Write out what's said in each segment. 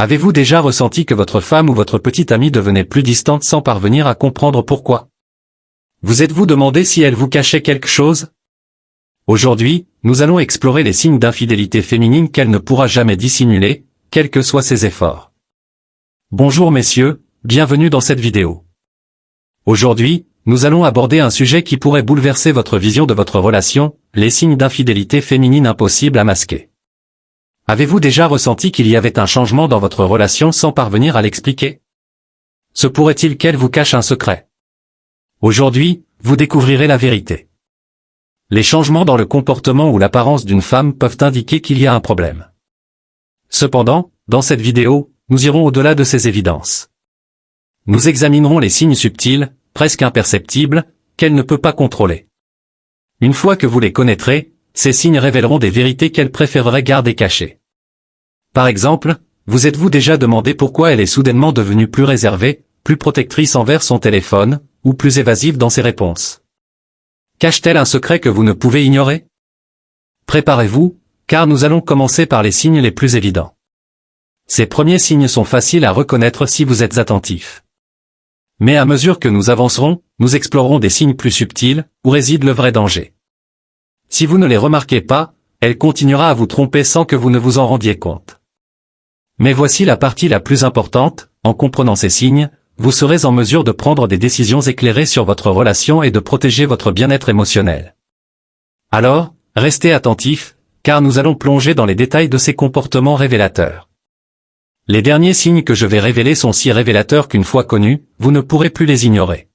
Avez-vous déjà ressenti que votre femme ou votre petite amie devenait plus distante sans parvenir à comprendre pourquoi? Vous êtes-vous demandé si elle vous cachait quelque chose? Aujourd'hui, nous allons explorer les signes d'infidélité féminine qu'elle ne pourra jamais dissimuler, quels que soient ses efforts. Bonjour messieurs, bienvenue dans cette vidéo. Aujourd'hui, nous allons aborder un sujet qui pourrait bouleverser votre vision de votre relation, les signes d'infidélité féminine impossibles à masquer. Avez-vous déjà ressenti qu'il y avait un changement dans votre relation sans parvenir à l'expliquer? Se pourrait-il qu'elle vous cache un secret? Aujourd'hui, vous découvrirez la vérité. Les changements dans le comportement ou l'apparence d'une femme peuvent indiquer qu'il y a un problème. Cependant, dans cette vidéo, nous irons au-delà de ces évidences. Nous examinerons les signes subtils, presque imperceptibles, qu'elle ne peut pas contrôler. Une fois que vous les connaîtrez, ces signes révéleront des vérités qu'elle préférerait garder cachées. Par exemple, vous êtes-vous déjà demandé pourquoi elle est soudainement devenue plus réservée, plus protectrice envers son téléphone, ou plus évasive dans ses réponses? Cache-t-elle un secret que vous ne pouvez ignorer? Préparez-vous, car nous allons commencer par les signes les plus évidents. Ces premiers signes sont faciles à reconnaître si vous êtes attentif. Mais à mesure que nous avancerons, nous explorerons des signes plus subtils, où réside le vrai danger. Si vous ne les remarquez pas, elle continuera à vous tromper sans que vous ne vous en rendiez compte. Mais voici la partie la plus importante, en comprenant ces signes, vous serez en mesure de prendre des décisions éclairées sur votre relation et de protéger votre bien-être émotionnel. Alors, restez attentifs, car nous allons plonger dans les détails de ces comportements révélateurs. Les derniers signes que je vais révéler sont si révélateurs qu'une fois connus, vous ne pourrez plus les ignorer.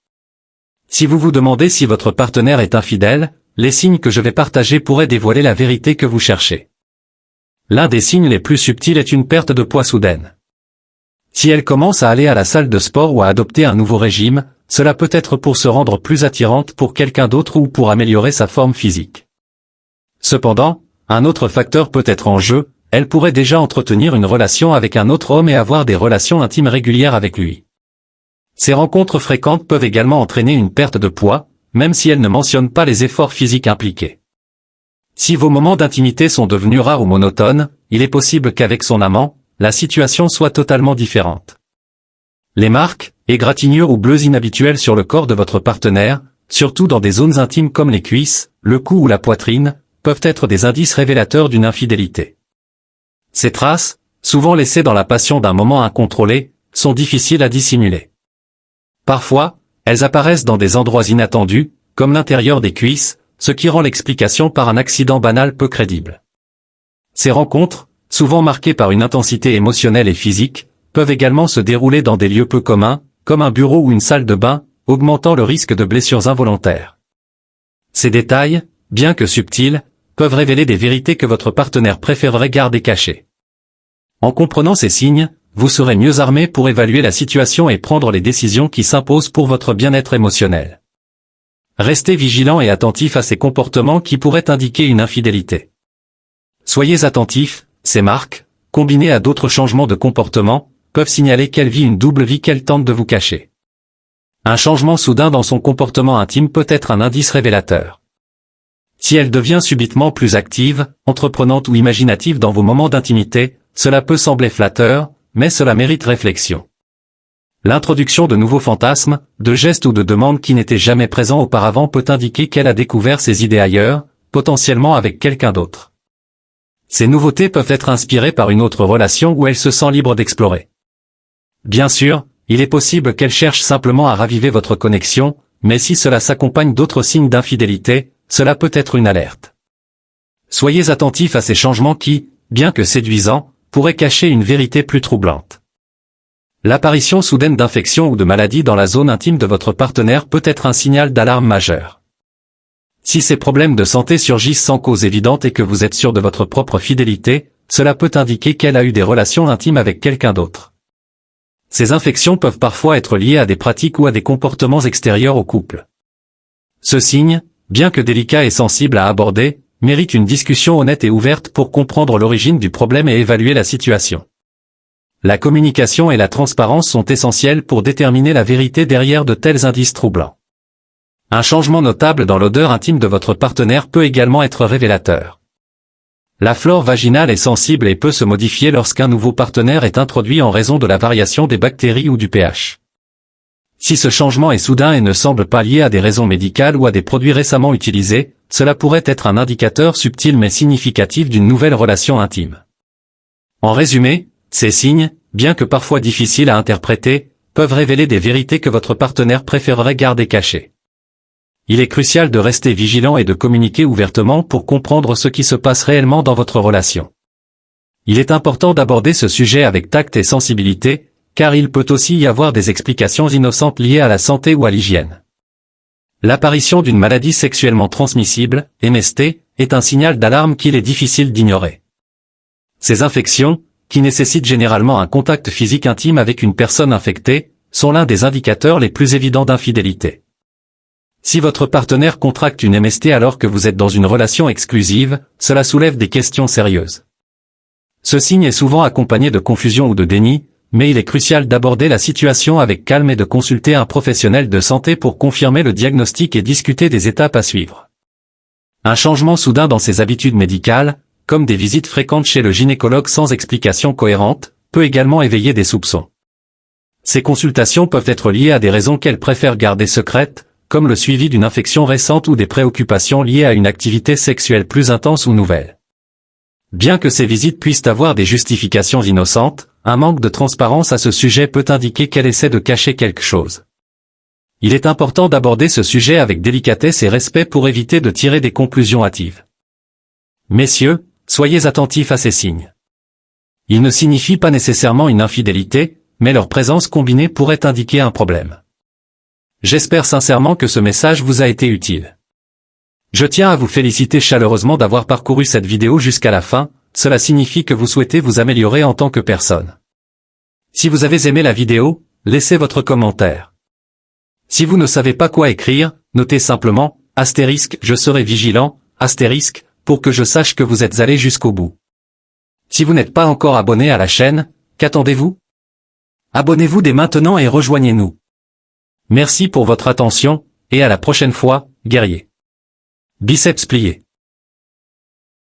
Si vous vous demandez si votre partenaire est infidèle, les signes que je vais partager pourraient dévoiler la vérité que vous cherchez. L'un des signes les plus subtils est une perte de poids soudaine. Si elle commence à aller à la salle de sport ou à adopter un nouveau régime, cela peut être pour se rendre plus attirante pour quelqu'un d'autre ou pour améliorer sa forme physique. Cependant, un autre facteur peut être en jeu, elle pourrait déjà entretenir une relation avec un autre homme et avoir des relations intimes régulières avec lui. Ces rencontres fréquentes peuvent également entraîner une perte de poids, même si elle ne mentionne pas les efforts physiques impliqués. Si vos moments d'intimité sont devenus rares ou monotones, il est possible qu'avec son amant, la situation soit totalement différente. Les marques, égratignures ou bleus inhabituelles sur le corps de votre partenaire, surtout dans des zones intimes comme les cuisses, le cou ou la poitrine, peuvent être des indices révélateurs d'une infidélité. Ces traces, souvent laissées dans la passion d'un moment incontrôlé, sont difficiles à dissimuler. Parfois, elles apparaissent dans des endroits inattendus, comme l'intérieur des cuisses, ce qui rend l'explication par un accident banal peu crédible. Ces rencontres, souvent marquées par une intensité émotionnelle et physique, peuvent également se dérouler dans des lieux peu communs, comme un bureau ou une salle de bain, augmentant le risque de blessures involontaires. Ces détails, bien que subtils, peuvent révéler des vérités que votre partenaire préférerait garder cachées. En comprenant ces signes, vous serez mieux armé pour évaluer la situation et prendre les décisions qui s'imposent pour votre bien-être émotionnel. Restez vigilant et attentif à ces comportements qui pourraient indiquer une infidélité. Soyez attentifs, ces marques, combinées à d'autres changements de comportement, peuvent signaler qu'elle vit une double vie qu'elle tente de vous cacher. Un changement soudain dans son comportement intime peut être un indice révélateur. Si elle devient subitement plus active, entreprenante ou imaginative dans vos moments d'intimité, cela peut sembler flatteur, mais cela mérite réflexion. L'introduction de nouveaux fantasmes, de gestes ou de demandes qui n'étaient jamais présents auparavant peut indiquer qu'elle a découvert ses idées ailleurs, potentiellement avec quelqu'un d'autre. Ces nouveautés peuvent être inspirées par une autre relation où elle se sent libre d'explorer. Bien sûr, il est possible qu'elle cherche simplement à raviver votre connexion, mais si cela s'accompagne d'autres signes d'infidélité, cela peut être une alerte. Soyez attentifs à ces changements qui, bien que séduisants, pourraient cacher une vérité plus troublante. L'apparition soudaine d'infections ou de maladies dans la zone intime de votre partenaire peut être un signal d'alarme majeur. Si ces problèmes de santé surgissent sans cause évidente et que vous êtes sûr de votre propre fidélité, cela peut indiquer qu'elle a eu des relations intimes avec quelqu'un d'autre. Ces infections peuvent parfois être liées à des pratiques ou à des comportements extérieurs au couple. Ce signe, bien que délicat et sensible à aborder, mérite une discussion honnête et ouverte pour comprendre l'origine du problème et évaluer la situation. La communication et la transparence sont essentielles pour déterminer la vérité derrière de tels indices troublants. Un changement notable dans l'odeur intime de votre partenaire peut également être révélateur. La flore vaginale est sensible et peut se modifier lorsqu'un nouveau partenaire est introduit en raison de la variation des bactéries ou du pH. Si ce changement est soudain et ne semble pas lié à des raisons médicales ou à des produits récemment utilisés, cela pourrait être un indicateur subtil mais significatif d'une nouvelle relation intime. En résumé, ces signes, bien que parfois difficiles à interpréter, peuvent révéler des vérités que votre partenaire préférerait garder cachées. Il est crucial de rester vigilant et de communiquer ouvertement pour comprendre ce qui se passe réellement dans votre relation. Il est important d'aborder ce sujet avec tact et sensibilité, car il peut aussi y avoir des explications innocentes liées à la santé ou à l'hygiène. L'apparition d'une maladie sexuellement transmissible, MST, est un signal d'alarme qu'il est difficile d'ignorer. Ces infections, qui nécessitent généralement un contact physique intime avec une personne infectée, sont l'un des indicateurs les plus évidents d'infidélité. Si votre partenaire contracte une MST alors que vous êtes dans une relation exclusive, cela soulève des questions sérieuses. Ce signe est souvent accompagné de confusion ou de déni, mais il est crucial d'aborder la situation avec calme et de consulter un professionnel de santé pour confirmer le diagnostic et discuter des étapes à suivre. Un changement soudain dans ses habitudes médicales, comme des visites fréquentes chez le gynécologue sans explication cohérente, peut également éveiller des soupçons. Ces consultations peuvent être liées à des raisons qu'elle préfère garder secrètes, comme le suivi d'une infection récente ou des préoccupations liées à une activité sexuelle plus intense ou nouvelle. Bien que ces visites puissent avoir des justifications innocentes, un manque de transparence à ce sujet peut indiquer qu'elle essaie de cacher quelque chose. Il est important d'aborder ce sujet avec délicatesse et respect pour éviter de tirer des conclusions hâtives. Messieurs, soyez attentifs à ces signes. Ils ne signifient pas nécessairement une infidélité, mais leur présence combinée pourrait indiquer un problème. J'espère sincèrement que ce message vous a été utile. Je tiens à vous féliciter chaleureusement d'avoir parcouru cette vidéo jusqu'à la fin, cela signifie que vous souhaitez vous améliorer en tant que personne. Si vous avez aimé la vidéo, laissez votre commentaire. Si vous ne savez pas quoi écrire, notez simplement, *, je serai vigilant, *, pour que je sache que vous êtes allé jusqu'au bout. Si vous n'êtes pas encore abonné à la chaîne, qu'attendez-vous? Abonnez-vous dès maintenant et rejoignez-nous. Merci pour votre attention, et à la prochaine fois, guerriers. Biceps pliés.